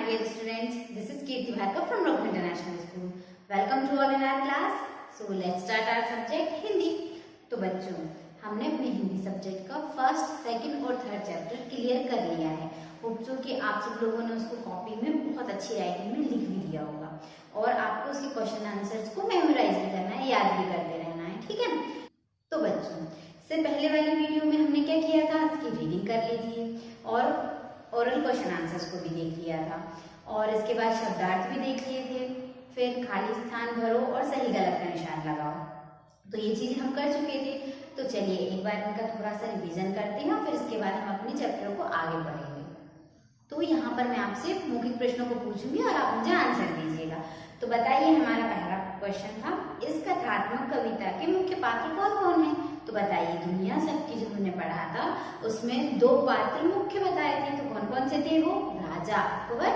dear students, this is Kirti Bhargav from Rock International School. Welcome to all in our class. So let's start our subject Hindi. तो बच्चों, हमने अपने Hindi subject का first, second और third chapter clear कर लिया है. होप सो कि आप सब लोगों ने उसको कॉपी में बहुत अच्छी राइटिंग में लिख भी दिया होगा और आपको उसके क्वेश्चन आंसर्स को मेमोराइज भी करना है, याद भी करते रहना है. ठीक है. तो बच्चों, इससे पहले वाली वीडियो में हमने क्या किया था, इसकी रीडिंग कर ली थी और ओरल क्वेश्चन आंसर्स को भी देख लिया था और इसके बाद शब्दार्थ भी देख लिए थे. फिर खाली स्थान भरो और सही गलत का निशान लगाओ. तो ये चीज हम कर चुके थे. तो चलिए एक बार इनका थोड़ा सा रिवीजन करते हैं और फिर इसके बाद हम अपने चैप्टर को आगे बढ़ेंगे. तो यहाँ पर मैं आपसे मौखिक प्रश्नों को पूछूंगी और आप मुझे आंसर दीजिएगा. तो बताइए, हमारा पहला क्वेश्चन था, इस कथात्मक कविता के मुख्य पात्र कौन कौन है. तो बताइए, दुनिया सबकी जो हमने पढ़ा था उसमें दो पात्र मुख्य बताए थे. तो कौन कौन से थे वो? राजा अकबर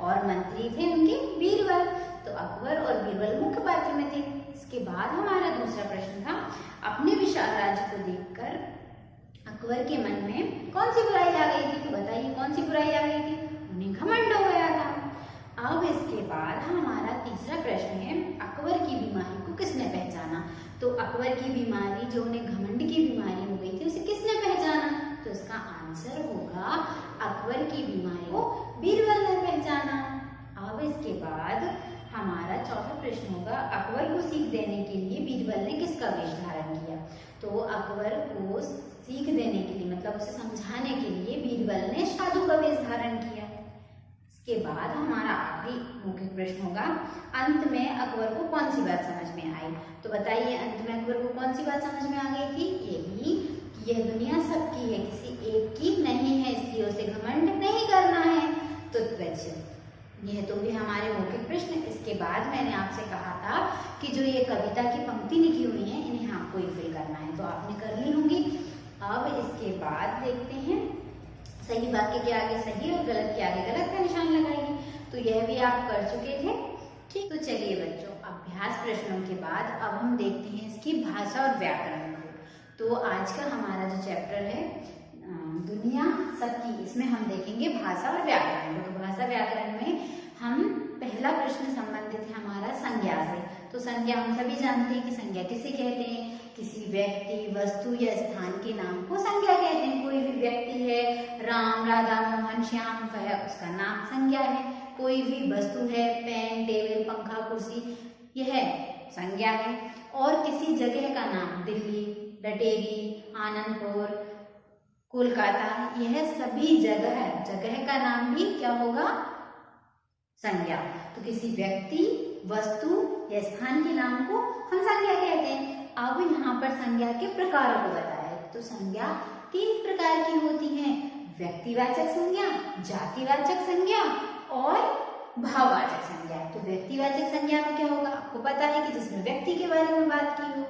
और मंत्री थे उनके बीरबल. तो अकबर और बीरबल मुख्य पात्र में थे. इसके बाद हमारा दूसरा प्रश्न था, अपने विशाल राज्य को देखकर अकबर के मन में कौन सी बुराई आ गई थी. तो बताइए, कौन सी बुराई आ गई थी? उन्हें घमंड हो गया था. अब इसके बाद हमारा तीसरा प्रश्न है, अकबर की बीमारी को किसने पहचाना. तो अकबर की बीमारी, जो उन्हें घमंड की बीमारी हो गई थी, उसे किसने पहचाना. तो इसका आंसर होगा, अकबर की बीमारी को बीरबल ने पहचाना. अब इसके बाद हमारा चौथा प्रश्न होगा, अकबर को सीख देने के लिए बीरबल ने किसका वेश धारण किया. तो अकबर को सीख देने के लिए, मतलब उसे समझाने के लिए बीरबल ने साधु का वेश धारण किया. के बाद हमारा आखिरी मौखिक प्रश्न होगा, अंत में अकबर को कौन सी बात समझ में आई. तो बताइए, अंत में अकबर को कौन सी बात समझ में आ गई थी. ये भी कि यह दुनिया सबकी है, किसी एक की नहीं है, इसलिए उसे घमंड नहीं करना है. तो बच्चों, यह तो भी हमारे मौखिक प्रश्न. इसके बाद मैंने आपसे कहा था कि जो ये कविता की पंक्ति लिखी हुई है, इन्हें आपको ही फिल करना है. तो आपने कर ली होंगी. अब इसके बाद देखते हैं, सही वाक्य के आगे सही और गलत के आगे गलत का निशान लगाएंगे. तो यह भी आप कर चुके थे. ठीक. तो चलिए बच्चों, अभ्यास प्रश्नों के बाद अब हम देखते हैं इसकी भाषा और व्याकरण को. तो आज का हमारा जो चैप्टर है दुनिया सबकी, इसमें हम देखेंगे भाषा और व्याकरण को. तो भाषा व्याकरण में हम पहला प्रश्न संबंधित है हमारा संज्ञा से. तो संज्ञा हम सभी जानते हैं कि संज्ञा किसे कहते हैं. किसी व्यक्ति, वस्तु या स्थान के नाम को संज्ञा कहते हैं. कोई भी व्यक्ति है, राम, राधा, मोहन, श्याम, वह उसका नाम संज्ञा है. कोई भी वस्तु है, पेन, टेबल, पंखा, कुर्सी, यह संज्ञा है. और किसी जगह का नाम, दिल्ली, डटेरी, आनंदपुर, कोलकाता, यह सभी जगह का नाम भी क्या होगा? संज्ञा. तो किसी व्यक्ति, वस्तु या स्थान के नाम को हम संज्ञा कहते हैं. अब यहाँ पर संज्ञा के प्रकारों को बताया है. तो संज्ञा 3 प्रकार की होती हैं, व्यक्तिवाचक संज्ञा, जातिवाचक संज्ञा और भाववाचक संज्ञा. तो व्यक्तिवाचक संज्ञा में क्या होगा, आपको पता है कि जिसमें व्यक्ति के बारे में बात की हो,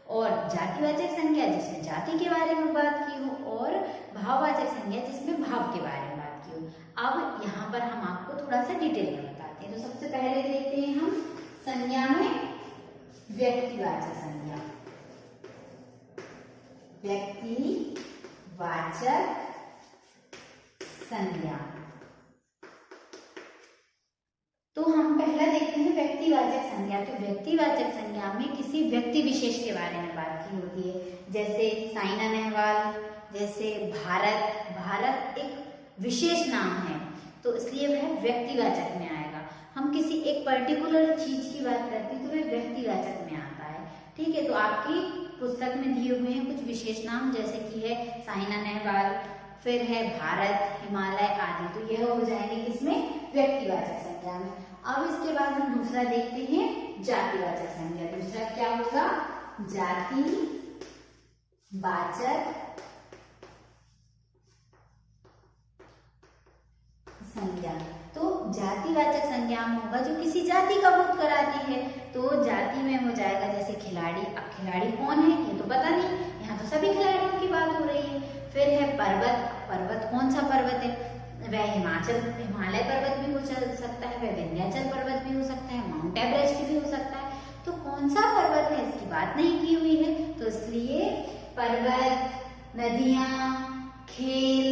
और जातिवाचक संज्ञा जिसमें जाति के बारे में बात की हो, और भाववाचक संज्ञा जिसमें भाव के बारे में बात की हो. अब यहाँ पर हम आपको थोड़ा सा डिटेल में बताते हैं. तो सबसे पहले देखते हैं हम संज्ञा में व्यक्तिवाचक संज्ञा. व्यक्तिवाचक संज्ञा. तो हम पहला देखते हैं व्यक्तिवाचक संज्ञा. तो व्यक्तिवाचक संज्ञा में किसी व्यक्ति विशेष के बारे में बात की होती है. जैसे साइना नेहवाल, जैसे भारत एक विशेष नाम है, तो इसलिए वह व्यक्तिवाचक में आएगा. हम किसी एक पर्टिकुलर चीज की बात करते हैं तो वह व्यक्तिवाचक में आता है. ठीक है. तो आपकी पुस्तक में दिए हुए हैं कुछ विशेष नाम, जैसे कि है साइना नेहवाल, फिर है भारत, हिमालय आदि. तो यह हो जाएंगे किसमें? व्यक्तिवाचक संज्ञा में. अब इसके बाद हम दूसरा देखते हैं जातिवाचक संज्ञा. दूसरा क्या होगा? जातिवाचक संज्ञा. तो जातिवाचक संज्ञा में होगा जो किसी जाति का बोध कराती है. तो जाति में हो जाएगा जैसे खिलाड़ी. अब खिलाड़ी कौन है ये तो पता नहीं, यहाँ तो सभी खिलाड़ियों की बात हो रही है. फिर है पर्वत. पर्वत कौन सा पर्वत है? वह हिमालय पर्वत भी हो सकता है, वह विंध्याचल पर्वत भी हो सकता है, माउंट एवरेस्ट भी हो सकता है. तो कौन सा पर्वत है इसकी बात नहीं की हुई है. तो इसलिए पर्वत, नदियां, खेल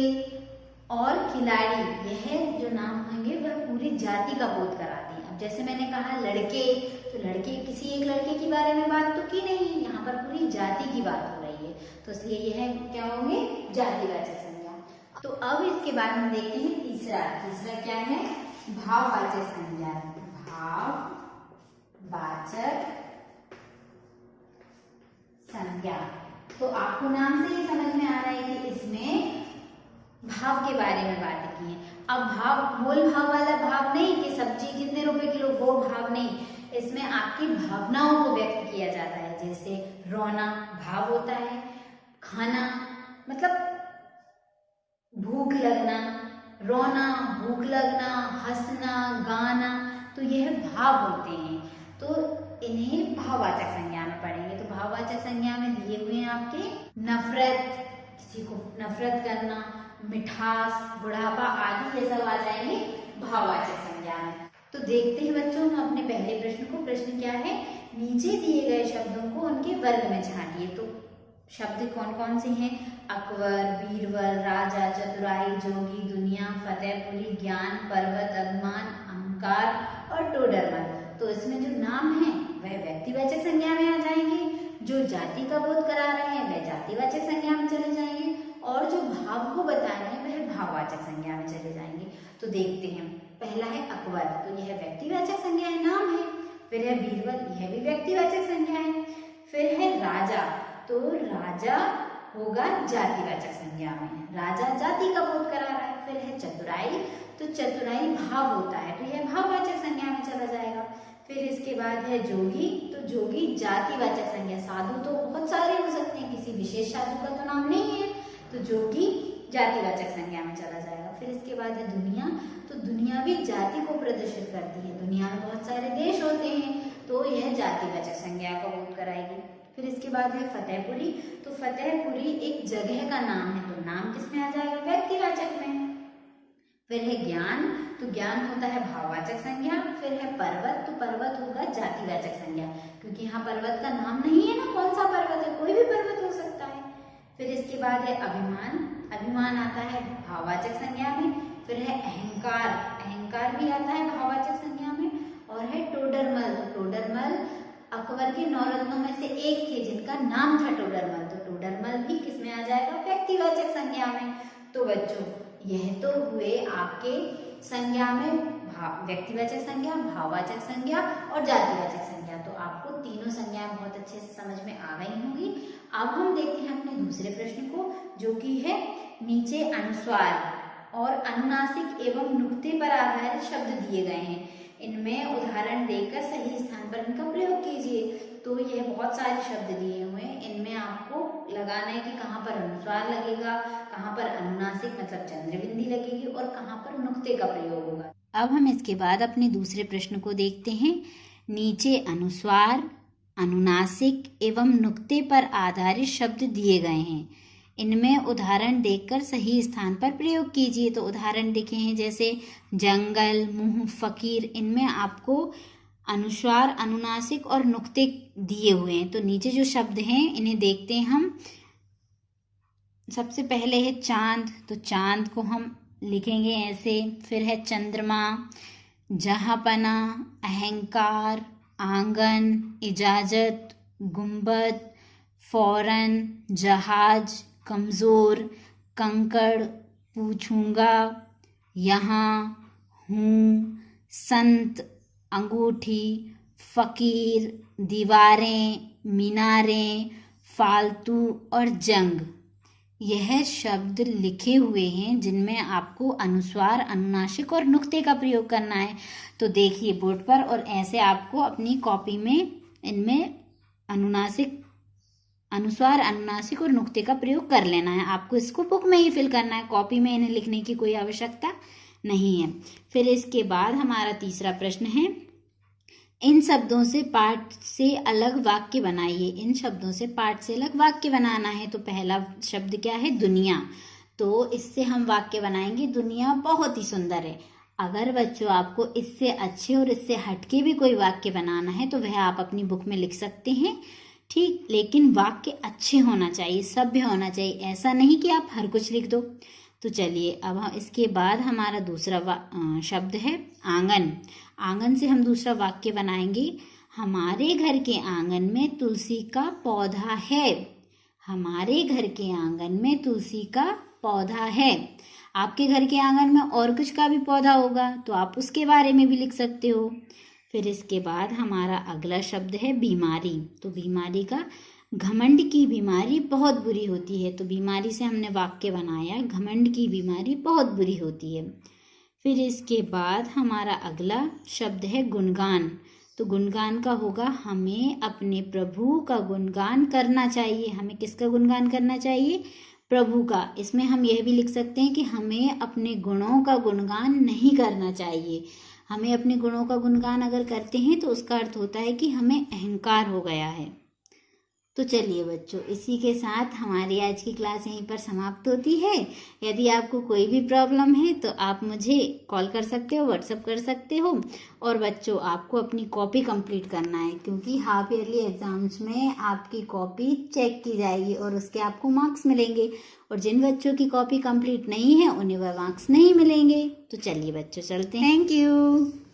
और खिलाड़ी, यह जो नाम होंगे वह पूरी जाति का बोध कराते हैं। अब जैसे मैंने कहा लड़के, तो लड़के किसी एक लड़के के बारे में बात तो की नहीं, यहाँ पर पूरी जाति की बात हो रही है, तो इसलिए यह क्या होंगे, जातिवाचक संज्ञा। तो अब इसके बाद हम देखते हैं तीसरा क्या है, भाववाचक संज्ञा। भाववाचक संज्ञा। तो आपको नाम से ही समझ में आ रहा है कि इसमें भाव के बारे में बात की है। अब भाव मोल भाव वाला भाव नहीं कि सब्जी कितने रुपए किलो, वो भाव नहीं, इसमें आपकी भावनाओं को व्यक्त किया जाता है। जैसे रोना भाव होता है, खाना मतलब भूख लगना, रोना, भूख लगना, हंसना, गाना, तो यह भाव होते हैं। तो इन्हें भाववाचक संज्ञा में पढ़ेंगे। तो भाववाचक संज्ञा में दिए हुए हैं आपके नफरत, किसी को नफरत करना, मिठास, बुढ़ापा आदि ये सब आ जाएंगे भाववाचक संज्ञा में। तो देखते हैं बच्चों हम अपने पहले प्रश्न को। प्रश्न क्या है, नीचे दिए गए शब्दों को उनके वर्ग में छांटिए। तो शब्द कौन कौन से हैं, अकबर, बीरबल, राजा, चतुराई, जोगी, दुनिया, फतेहपुरी, ज्ञान, पर्वत, अभिमान, अहंकार और टोडरमल। तो इसमें जो नाम है वह व्यक्तिवाचक संज्ञा में आ जाएंगे, जो जाति का बोध करा रहे हैं वह जातिवाचक संज्ञा में चले जाएंगे, और जो भाव को बता रहे हैं वह भाववाचक संज्ञा में चले जाएंगे। तो देखते हैं, पहला है अकबर, तो यह व्यक्तिवाचक संज्ञा है, नाम है। फिर है बीरबल, यह भी व्यक्तिवाचक संज्ञा है। फिर है राजा, तो राजा होगा जातिवाचक संज्ञा में, राजा जाति का बोध करा रहा है। फिर है चतुराई, तो चतुराई भाव होता है, तो यह भाववाचक संज्ञा में चला जाएगा। फिर इसके बाद है जोगी, तो जोगी जातिवाचक संज्ञा, साधु तो बहुत सारे हो सकते हैं, किसी विशेष साधु का तो नाम नहीं है, तो जोगी जातिवाचक संज्ञा में चला जाएगा। फिर इसके बाद है दुनिया, तो दुनिया भी जाति को प्रदर्शित करती है, दुनिया में बहुत सारे देश होते हैं, तो यह जातिवाचक संज्ञा का बोध कराएगी। फिर इसके बाद है फतेहपुरी, तो फतेहपुरी एक जगह का नाम है, तो नाम किसमें आ जाएगा, व्यक्तिवाचक में। फिर है ज्ञान, तो ज्ञान होता है भाववाचक संज्ञा। फिर है पर्वत, तो पर्वत होगा जातिवाचक संज्ञा, क्योंकि यहाँ पर्वत का नाम नहीं है ना, कौन सा पर्वत है, कोई भी पर्वत हो सकता है। फिर इसके बाद है अभिमान, अभिमान आता है भाववाचक संज्ञा में। फिर है अहंकार, अहंकार भी आता है भाववाचक संज्ञा में। और है टोडरमल, तो टोडरमल अकबर के 9 रत्नों में से एक थे जिनका नाम था टोडरमल, तो टोडरमल भी किसमें आ जाएगा, व्यक्तिवाचक संज्ञा में। तो बच्चों यह तो हुए आपके संज्ञा में व्यक्तिवाचक संज्ञा, भाववाचक संज्ञा और जातिवाचक संज्ञा। तो आपको तीनों संज्ञाएं बहुत अच्छे से समझ में आ गई होंगी। अब हम देखते हैं अपने दूसरे प्रश्न को, जो कि है नीचे अनुस्वार और अनुनासिक एवं नुक्ते पर आधारित शब्द दिए गए हैं, इनमें उदाहरण देकर सही स्थान पर इनका प्रयोग कीजिए। तो यह बहुत सारे शब्द दिए हुए हैं, इनमें आपको लगाना है कि कहाँ पर अनुस्वार लगेगा, कहाँ पर अनुनासिक मतलब चंद्रबिंदी लगेगी और कहाँ पर नुक्ते का प्रयोग होगा। अब हम इसके बाद अपने दूसरे प्रश्न को देखते हैं। नीचे अनुस्वार, अनुनासिक एवं नुक्ते पर आधारित शब्द दिए गए हैं, इनमें उदाहरण देखकर सही स्थान पर प्रयोग कीजिए। तो उदाहरण देखे हैं जैसे जंगल, मुंह, फकीर, इनमें आपको अनुस्वार, अनुनासिक और नुक्ते दिए हुए हैं। तो नीचे जो शब्द हैं इन्हें देखते हैं हम। सबसे पहले है चांद, तो चांद को हम लिखेंगे ऐसे। फिर है चंद्रमा, जहांपना, अहंकार, आंगन, इजाजत, गुंबद, फौरन, जहाज, कमजोर, कंकड़, पूछूंगा, यहाँ, हूँ, संत, अंगूठी, फकीर, दीवारें, मीनारें, फालतू और जंग। यह शब्द लिखे हुए हैं जिनमें आपको अनुस्वार, अनुनासिक और नुक्ते का प्रयोग करना है। तो देखिए बोर्ड पर, और ऐसे आपको अपनी कॉपी में इनमें अनुस्वार, अनुनासिक और नुक्ते का प्रयोग कर लेना है। आपको इसको बुक में ही फिल करना है, कॉपी में इन्हें लिखने की कोई आवश्यकता नहीं है। फिर इसके बाद हमारा तीसरा प्रश्न है, इन शब्दों से पाठ से अलग वाक्य बनाइए। इन शब्दों से पाठ से अलग वाक्य बनाना है। तो पहला शब्द क्या है, दुनिया, तो इससे हम वाक्य बनाएंगे, दुनिया बहुत ही सुंदर है। अगर बच्चों आपको इससे अच्छे और इससे हटके भी कोई वाक्य बनाना है तो वह आप अपनी बुक में लिख सकते हैं, ठीक, लेकिन वाक्य अच्छे होना चाहिए, सभ्य होना चाहिए। ऐसा नहीं कि आप हर कुछ लिख दो, तो चलिए अब हम इसके बाद हमारा दूसरा शब्द है आंगन। आंगन से हम दूसरा वाक्य बनाएंगे। हमारे घर के आंगन में तुलसी का पौधा है। हमारे घर के आंगन में तुलसी का पौधा है। आपके घर के आंगन में और कुछ का भी पौधा होगा तो आप उसके बारे में भी लिख सकते हो। फिर इसके बाद हमारा अगला शब्द है बीमारी। तो बीमारी का, घमंड की बीमारी बहुत बुरी होती है। तो बीमारी से हमने वाक्य बनाया, घमंड की बीमारी बहुत बुरी होती है। फिर इसके बाद हमारा अगला शब्द है गुणगान। तो गुणगान का होगा, हमें अपने प्रभु का गुणगान करना चाहिए। हमें किसका गुणगान करना चाहिए? प्रभु का। इसमें हम यह भी लिख सकते हैं कि हमें अपने गुणों का गुणगान नहीं करना चाहिए। हमें अपने गुणों का गुणगान अगर करते हैं तो उसका अर्थ होता है कि हमें अहंकार हो गया है। तो चलिए बच्चों, इसी के साथ हमारी आज की क्लास यहीं पर समाप्त होती है। यदि आपको कोई भी प्रॉब्लम है तो आप मुझे कॉल कर सकते हो, व्हाट्सएप कर सकते हो। और बच्चों, आपको अपनी कॉपी कंप्लीट करना है, क्योंकि हाफ ईयरली एग्जाम्स में आपकी कॉपी चेक की जाएगी और उसके आपको मार्क्स मिलेंगे। और जिन बच्चों की कॉपी कंप्लीट नहीं है उन्हें वह मार्क्स नहीं मिलेंगे। तो चलिए बच्चों, चलते हैं। Thank you.